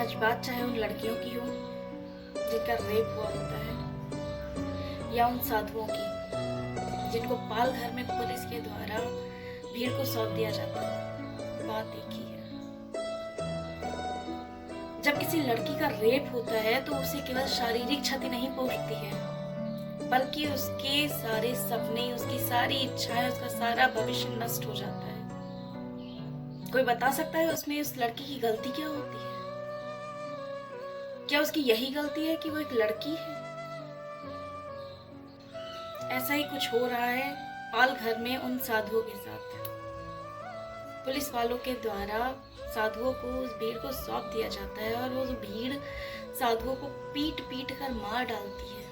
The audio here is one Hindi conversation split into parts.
आज बात चाहे उन लड़कियों की हो जिनका रेप हुआ होता है, या उन साधुओं की जिनको पाल घर में पुलिस के द्वारा भीड़ को सौंप दिया जाता है, बात एक ही है। जब किसी लड़की का रेप होता है तो उसे केवल शारीरिक क्षति नहीं पहुंचती है, बल्कि उसके सारे सपने, उसकी सारी इच्छाएं, उसका सारा भविष्य नष्ट हो जाता है। कोई बता सकता है उसमें उस लड़की की गलती क्या होती है? क्या उसकी यही गलती है कि वो एक लड़की है? ऐसा ही कुछ हो रहा है पाल घर में उन साधुओं के साथ। पुलिस वालों के द्वारा साधुओं को उस भीड़ को सौंप दिया जाता है और वो भीड़ साधुओं को पीट पीट कर मार डालती है।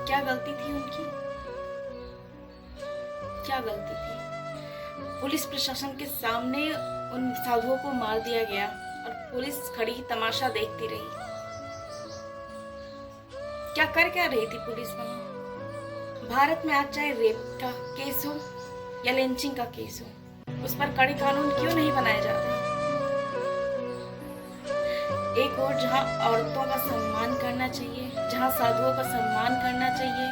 क्या गलती थी उनकी? क्या गलती थी? पुलिस प्रशासन के सामने उन साधुओं को मार दिया गया और पुलिस खड़ी तमाशा देखती रही। क्या कर क्या रही थी पुलिस वहां? भारत में आज चाहे रेप का केस हो या लिंचिंग का केस हो, उस पर कड़े कानून क्यों नहीं बनाए जा रहे? एक और जहां औरतों का सम्मान करना चाहिए, जहां साधुओं का सम्मान करना चाहिए,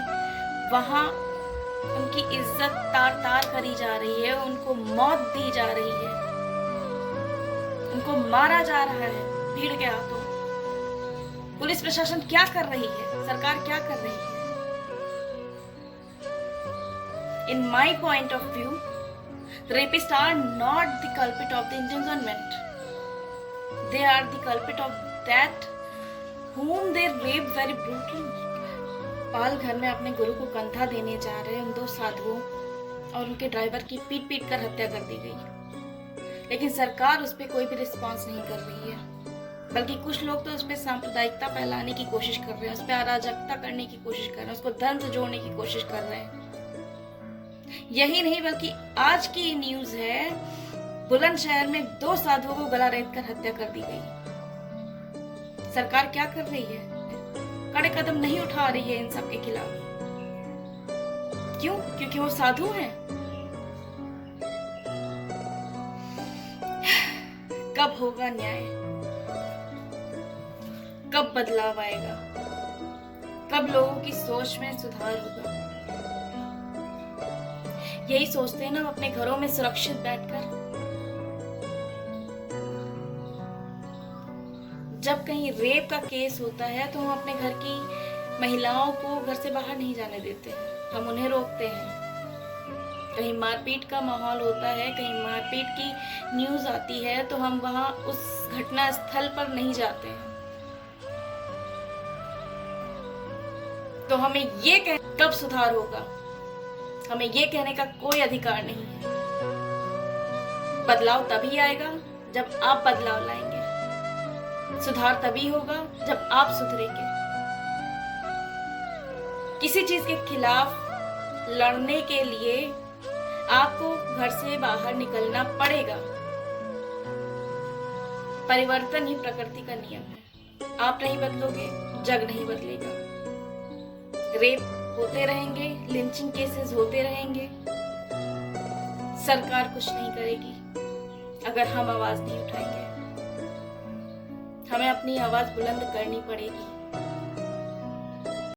वहां उनकी इज्जत तार तार करी जा रही है, उनको मौत दी जा रही है, उनको मारा जा रहा है भीड़ के हाथों। पुलिस प्रशासन क्या कर रही है? सरकार क्या कर रही है? In my point of view, the rapists are not the culprit of the Indian government. They are the culprit of that whom they raped very brutally. पाल घर में अपने गुरु को कंधा देने जा रहे उन दो साधुओं और उनके ड्राइवर की पीट पीट कर हत्या कर दी गई, लेकिन सरकार उस पर कोई भी रिस्पॉन्स नहीं कर रही है। बल्कि कुछ लोग तो उस पर सांप्रदायिकता फैलाने की कोशिश कर रहे हैं, उस पर अराजकता करने की कोशिश कर रहे हैं, उसको धर्म से जोड़ने की कोशिश कर रहे हैं। यही नहीं बल्कि आज की न्यूज है, बुलंदशहर में दो साधुओं को गला रेत कर हत्या कर दी गई। सरकार क्या कर रही है? कड़े कदम नहीं उठा रही है इन सब के खिलाफ। क्यों? क्योंकि वो साधु हैं। कब होगा न्याय? कब बदलाव आएगा? कब लोगों की सोच में सुधार होगा? यही सोचते हैं ना अपने घरों में सुरक्षित बैठकर। जब कहीं रेप का केस होता है तो हम अपने घर की महिलाओं को घर से बाहर नहीं जाने देते, हम उन्हें रोकते हैं। कहीं मारपीट का माहौल होता है, कहीं मारपीट की न्यूज आती है तो हम वहां उस घटना स्थल पर नहीं जाते हैं। तो हमें ये कब सुधार होगा? हमें ये कहने का कोई अधिकार नहीं है। बदलाव तभी आएगा जब आप बदलाव लाएंगे। सुधार तभी होगा जब आप सुधरेंगे। किसी चीज के खिलाफ लड़ने के लिए आपको घर से बाहर निकलना पड़ेगा। परिवर्तन ही प्रकृति का नियम है। आप नहीं बदलोगे, जग नहीं बदलेगा। रेप होते रहेंगे, लिंचिंग केसेस होते रहेंगे, सरकार कुछ नहीं करेगी अगर हम आवाज नहीं उठाएंगे। हमें अपनी आवाज बुलंद करनी पड़ेगी।